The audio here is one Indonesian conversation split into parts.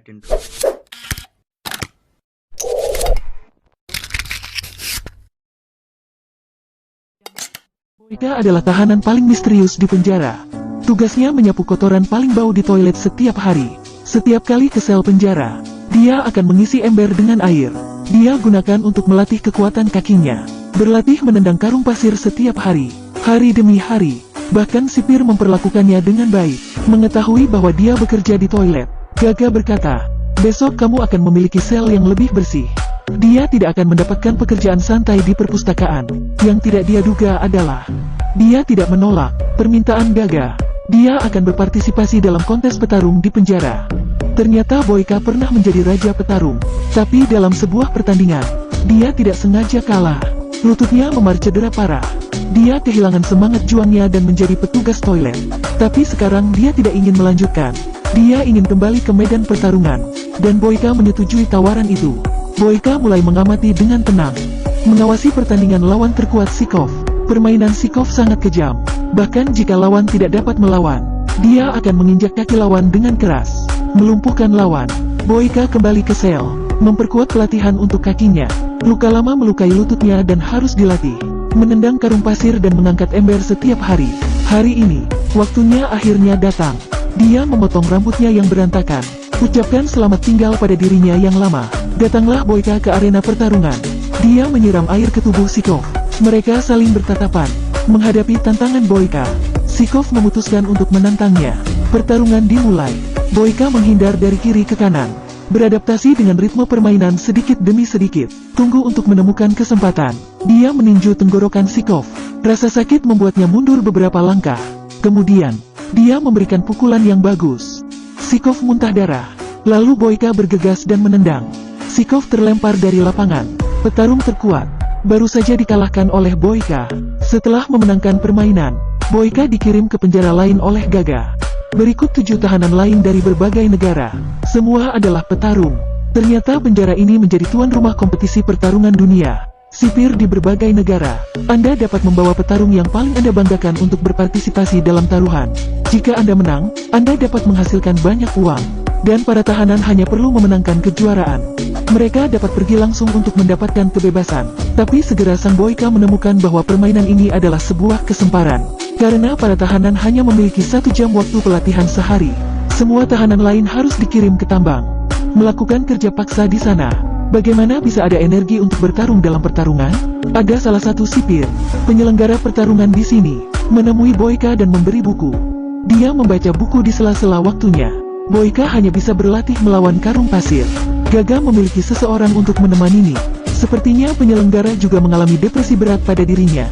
Boyka adalah tahanan paling misterius di penjara. Tugasnya menyapu kotoran paling bau di toilet setiap hari. Setiap kali ke sel penjara, dia akan mengisi ember dengan air. Dia gunakan untuk melatih kekuatan kakinya. Berlatih menendang karung pasir setiap hari, hari demi hari. Bahkan sipir memperlakukannya dengan baik. Mengetahui bahwa dia bekerja di toilet, Gaga berkata, "Besok kamu akan memiliki sel yang lebih bersih." Dia tidak akan mendapatkan pekerjaan santai di perpustakaan. Yang tidak dia duga adalah, dia tidak menolak permintaan Gaga. Dia akan berpartisipasi dalam kontes petarung di penjara. Ternyata Boyka pernah menjadi raja petarung. Tapi dalam sebuah pertandingan, dia tidak sengaja kalah. Lututnya memar cedera parah. Dia kehilangan semangat juangnya dan menjadi petugas toilet. Tapi sekarang dia tidak ingin melanjutkan. Dia ingin kembali ke medan pertarungan. Dan Boyka menyetujui tawaran itu. Boyka mulai mengamati dengan tenang, mengawasi pertandingan lawan terkuat Sikov. Permainan Sikov sangat kejam. Bahkan jika lawan tidak dapat melawan, dia akan menginjak kaki lawan dengan keras, melumpuhkan lawan. Boyka kembali ke sel, memperkuat pelatihan untuk kakinya. Luka lama melukai lututnya dan harus dilatih. Menendang karung pasir dan mengangkat ember setiap hari. Hari ini, waktunya akhirnya datang. Dia memotong rambutnya yang berantakan. Ucapkan selamat tinggal pada dirinya yang lama. Datanglah Boyka ke arena pertarungan. Dia menyiram air ke tubuh Sikov. Mereka saling bertatapan. Menghadapi tantangan Boyka, Sikov memutuskan untuk menantangnya. Pertarungan dimulai. Boyka menghindar dari kiri ke kanan, beradaptasi dengan ritme permainan sedikit demi sedikit. Tunggu untuk menemukan kesempatan. Dia meninju tenggorokan Sikov. Rasa sakit membuatnya mundur beberapa langkah. Kemudian, dia memberikan pukulan yang bagus. Sikov muntah darah. Lalu Boyka bergegas dan menendang. Sikov terlempar dari lapangan. Petarung terkuat baru saja dikalahkan oleh Boyka. Setelah memenangkan permainan, Boyka dikirim ke penjara lain oleh Gaga. Berikut 7 tahanan lain dari berbagai negara. Semua adalah petarung. Ternyata penjara ini menjadi tuan rumah kompetisi pertarungan dunia. Sipir di berbagai negara. Anda dapat membawa petarung yang paling Anda banggakan untuk berpartisipasi dalam taruhan. Jika Anda menang, Anda dapat menghasilkan banyak uang. Dan para tahanan hanya perlu memenangkan kejuaraan. Mereka dapat pergi langsung untuk mendapatkan kebebasan. Tapi segera sang Boyka menemukan bahwa permainan ini adalah sebuah kesemparan. Karena para tahanan hanya memiliki 1 jam waktu pelatihan sehari. Semua tahanan lain harus dikirim ke tambang, melakukan kerja paksa di sana. Bagaimana bisa ada energi untuk bertarung dalam pertarungan? Ada salah satu sipir, penyelenggara pertarungan di sini, menemui Boyka dan memberi buku. Dia membaca buku di sela-sela waktunya. Boyka hanya bisa berlatih melawan karung pasir. Gaga memiliki seseorang untuk menemaninya. Sepertinya penyelenggara juga mengalami depresi berat pada dirinya.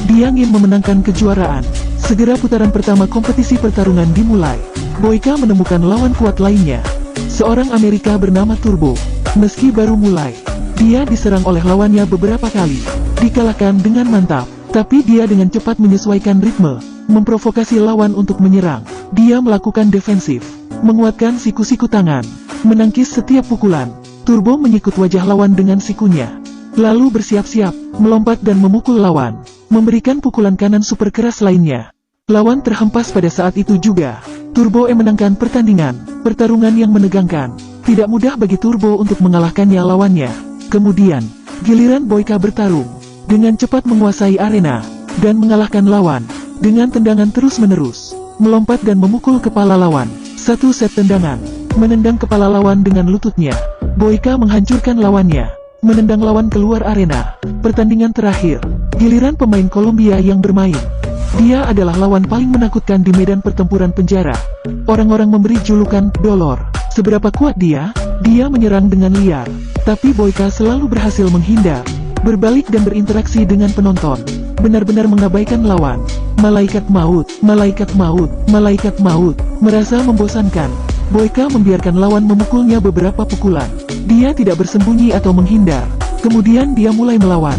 Dia ingin memenangkan kejuaraan. Segera putaran pertama kompetisi pertarungan dimulai. Boyka menemukan lawan kuat lainnya, seorang Amerika bernama Turbo. Meski baru mulai, dia diserang oleh lawannya beberapa kali. Dikalahkan dengan mantap, tapi dia dengan cepat menyesuaikan ritme, memprovokasi lawan untuk menyerang. Dia melakukan defensif, menguatkan siku-siku tangan, menangkis setiap pukulan. Turbo menyikut wajah lawan dengan sikunya, lalu bersiap-siap, melompat dan memukul lawan, memberikan pukulan kanan super keras lainnya. Lawan terhempas pada saat itu juga. Turbo menangkan pertarungan yang menegangkan. Tidak mudah bagi Turbo untuk mengalahkannya lawannya. Kemudian, giliran Boyka bertarung, dengan cepat menguasai arena, dan mengalahkan lawan, dengan tendangan terus-menerus, melompat dan memukul kepala lawan. 1 set tendangan, menendang kepala lawan dengan lututnya. Boyka menghancurkan lawannya, menendang lawan keluar arena. Pertandingan terakhir, giliran pemain Kolombia yang bermain. Dia adalah lawan paling menakutkan di medan pertempuran penjara. Orang-orang memberi julukan Dolor. Seberapa kuat dia? Dia menyerang dengan liar. Tapi Boyka selalu berhasil menghindar, berbalik dan berinteraksi dengan penonton. Benar-benar mengabaikan lawan. Malaikat maut, malaikat maut, malaikat maut. Merasa membosankan, Boyka membiarkan lawan memukulnya beberapa pukulan. Dia tidak bersembunyi atau menghindar. Kemudian dia mulai melawan.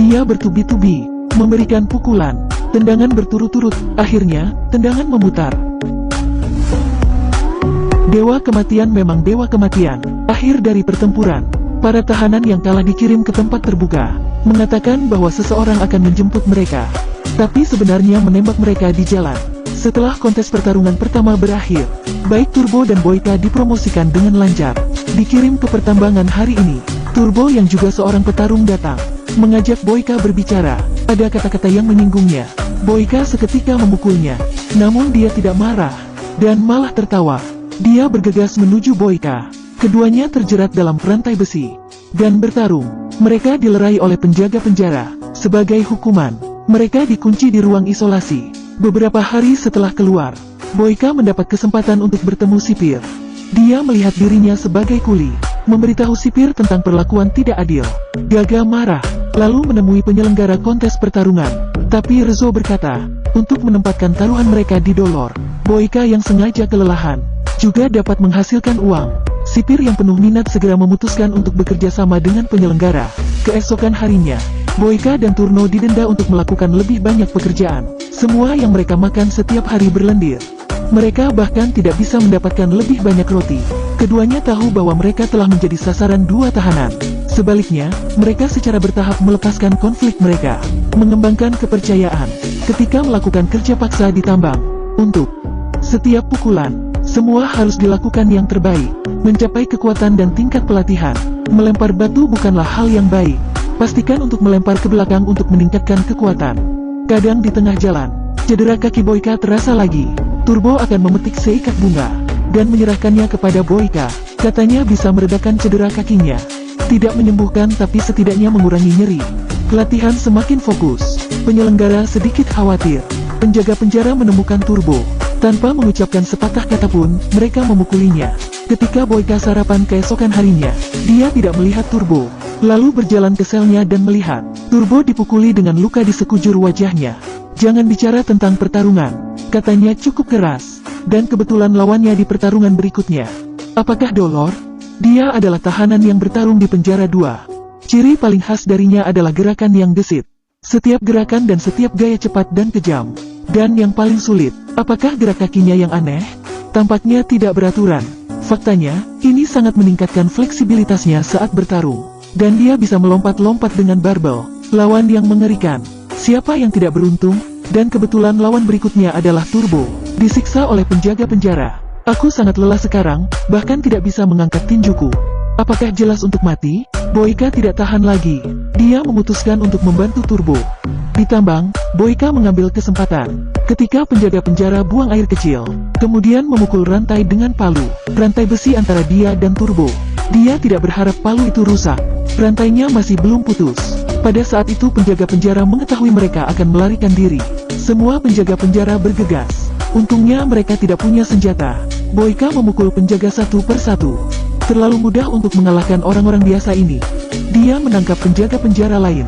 Dia bertubi-tubi, memberikan pukulan, tendangan berturut-turut. Akhirnya, tendangan memutar. Dewa kematian memang dewa kematian. Akhir dari pertempuran, para tahanan yang kalah dikirim ke tempat terbuka, mengatakan bahwa seseorang akan menjemput mereka. Tapi sebenarnya menembak mereka di jalan. Setelah kontes pertarungan pertama berakhir, baik Turbo dan Boyka dipromosikan dengan lancar. Dikirim ke pertambangan hari ini, Turbo yang juga seorang petarung datang, mengajak Boyka berbicara. Ada kata-kata yang menyinggungnya. Boyka seketika memukulnya, namun dia tidak marah, dan malah tertawa. Dia bergegas menuju Boyka. Keduanya terjerat dalam perantai besi, dan bertarung. Mereka dilerai oleh penjaga penjara. Sebagai hukuman, mereka dikunci di ruang isolasi. Beberapa hari setelah keluar, Boyka mendapat kesempatan untuk bertemu sipir. Dia melihat dirinya sebagai kuli, memberitahu sipir tentang perlakuan tidak adil. Gaga marah, lalu menemui penyelenggara kontes pertarungan. Tapi Rezo berkata, untuk menempatkan taruhan mereka di dolor, Boyka yang sengaja kelelahan, juga dapat menghasilkan uang. Sipir yang penuh minat segera memutuskan untuk bekerja sama dengan penyelenggara. Keesokan harinya, Boyka dan Turno didenda untuk melakukan lebih banyak pekerjaan. Semua yang mereka makan setiap hari berlendir. Mereka bahkan tidak bisa mendapatkan lebih banyak roti. Keduanya tahu bahwa mereka telah menjadi sasaran dua tahanan. Sebaliknya, mereka secara bertahap melepaskan konflik mereka, mengembangkan kepercayaan. Ketika melakukan kerja paksa di tambang, untuk setiap pukulan, semua harus dilakukan yang terbaik. Mencapai kekuatan dan tingkat pelatihan, melempar batu bukanlah hal yang baik. Pastikan untuk melempar ke belakang untuk meningkatkan kekuatan. Kadang di tengah jalan, cedera kaki Boyka terasa lagi. Turbo akan memetik seikat bunga, dan menyerahkannya kepada Boyka. Katanya bisa meredakan cedera kakinya. Tidak menyembuhkan tapi setidaknya mengurangi nyeri. Pelatihan semakin fokus. Penyelenggara sedikit khawatir. Penjaga penjara menemukan Turbo. Tanpa mengucapkan sepatah kata pun, mereka memukulinya. Ketika Boyka sarapan keesokan harinya, dia tidak melihat Turbo. Lalu berjalan ke selnya dan melihat Turbo dipukuli dengan luka di sekujur wajahnya. Jangan bicara tentang pertarungan, katanya cukup keras. Dan kebetulan lawannya di pertarungan berikutnya. Apakah Dolor? Dia adalah tahanan yang bertarung di penjara 2. Ciri paling khas darinya adalah gerakan yang gesit. Setiap gerakan dan setiap gaya cepat dan kejam. Dan yang paling sulit, apakah gerak kakinya yang aneh? Tampaknya tidak beraturan. Faktanya, ini sangat meningkatkan fleksibilitasnya saat bertarung. Dan dia bisa melompat-lompat dengan barbel, lawan yang mengerikan. Siapa yang tidak beruntung? Dan kebetulan lawan berikutnya adalah Turbo. Disiksa oleh penjaga penjara. Aku sangat lelah sekarang, bahkan tidak bisa mengangkat tinjuku. Apakah jelas untuk mati? Boyka tidak tahan lagi. Dia memutuskan untuk membantu Turbo. Di tambang, Boyka mengambil kesempatan. Ketika penjaga penjara buang air kecil, kemudian memukul rantai dengan palu. Rantai besi antara dia dan Turbo. Dia tidak berharap palu itu rusak. Rantainya masih belum putus. Pada saat itu penjaga penjara mengetahui mereka akan melarikan diri. Semua penjaga penjara bergegas. Untungnya mereka tidak punya senjata. Boyka memukul penjaga satu persatu. Terlalu mudah untuk mengalahkan orang-orang biasa ini. Dia menangkap penjaga penjara lain.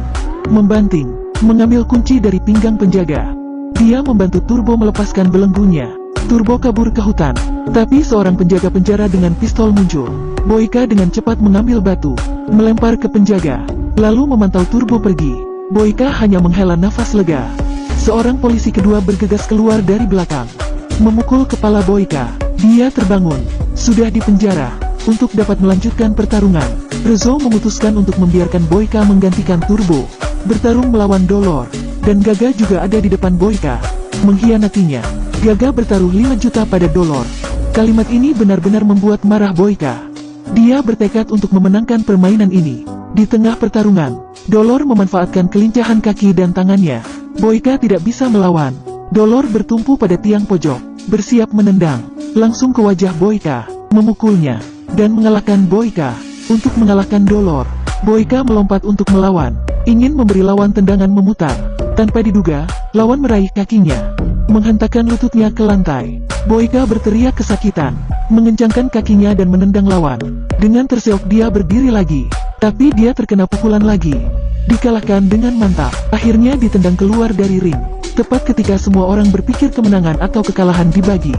Membanting, mengambil kunci dari pinggang penjaga. Dia membantu Turbo melepaskan belenggunya. Turbo kabur ke hutan. Tapi seorang penjaga penjara dengan pistol muncul. Boyka dengan cepat mengambil batu, melempar ke penjaga, lalu memantau Turbo pergi. Boyka hanya menghela nafas lega. Seorang polisi kedua bergegas keluar dari belakang, memukul kepala Boyka. Dia terbangun, sudah di penjara. Untuk dapat melanjutkan pertarungan, Rezo memutuskan untuk membiarkan Boyka menggantikan Turbo, bertarung melawan Dolor. Dan Gaga juga ada di depan Boyka, mengkhianatinya. Gaga bertaruh 5 juta pada Dolor. Kalimat ini benar-benar membuat marah Boyka. Dia bertekad untuk memenangkan permainan ini. Di tengah pertarungan, Dolor memanfaatkan kelincahan kaki dan tangannya. Boyka tidak bisa melawan. Dolor bertumpu pada tiang pojok, bersiap menendang, langsung ke wajah Boyka, memukulnya, dan mengalahkan Boyka. Untuk mengalahkan Dolor, Boyka melompat untuk melawan, ingin memberi lawan tendangan memutar. Tanpa diduga, lawan meraih kakinya, menghentakkan lututnya ke lantai. Boyka berteriak kesakitan, mengencangkan kakinya dan menendang lawan. Dengan terseok dia berdiri lagi, tapi dia terkena pukulan lagi. Dikalahkan dengan mantap, akhirnya ditendang keluar dari ring. Tepat ketika semua orang berpikir kemenangan atau kekalahan dibagi,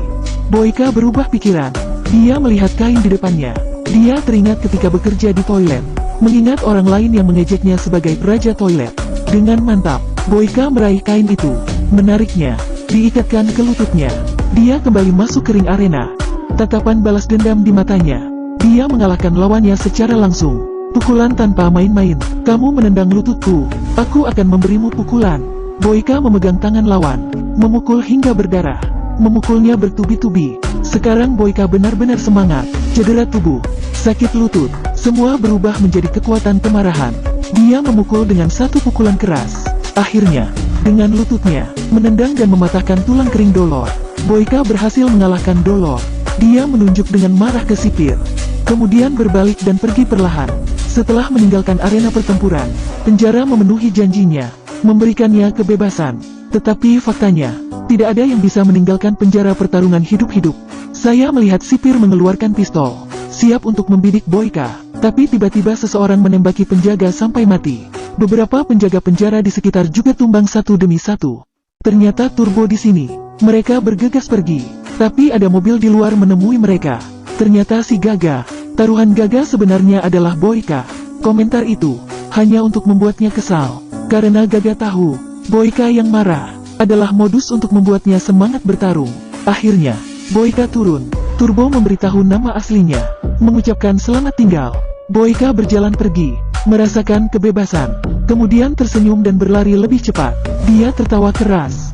Boyka berubah pikiran. Dia melihat kain di depannya. Dia teringat ketika bekerja di toilet, mengingat orang lain yang mengejeknya sebagai raja toilet. Dengan mantap, Boyka meraih kain itu, menariknya, diikatkan ke lututnya. Dia kembali masuk ke ring arena. Tatapan balas dendam di matanya. Dia mengalahkan lawannya secara langsung. Pukulan tanpa main-main. Kamu menendang lututku, aku akan memberimu pukulan. Boyka memegang tangan lawan, memukul hingga berdarah. memukulnya bertubi-tubi. Sekarang Boyka benar-benar semangat. Cedera tubuh, sakit lutut, semua berubah menjadi kekuatan kemarahan. Dia memukul dengan satu pukulan keras. Akhirnya, dengan lututnya, menendang dan mematahkan tulang kering Dolor. Boyka berhasil mengalahkan Dolor. Dia menunjuk dengan marah ke sipir. Kemudian berbalik dan pergi perlahan. Setelah meninggalkan arena pertempuran, penjara memenuhi janjinya, memberikannya kebebasan. Tetapi faktanya, tidak ada yang bisa meninggalkan penjara pertarungan hidup-hidup. Saya melihat sipir mengeluarkan pistol, siap untuk membidik Boyka. Tapi tiba-tiba seseorang menembaki penjaga sampai mati. Beberapa penjaga penjara di sekitar juga tumbang satu demi satu. Ternyata Turbo di sini. Mereka bergegas pergi. Tapi ada mobil di luar menemui mereka. Ternyata si Gaga. Taruhan Gaga sebenarnya adalah Boyka. Komentar itu hanya untuk membuatnya kesal. Karena Gaga tahu, Boyka yang marah adalah modus untuk membuatnya semangat bertarung. Akhirnya, Boyka turun. Turbo memberitahu nama aslinya, mengucapkan selamat tinggal. Boyka berjalan pergi, merasakan kebebasan. Kemudian tersenyum dan berlari lebih cepat. Dia tertawa keras.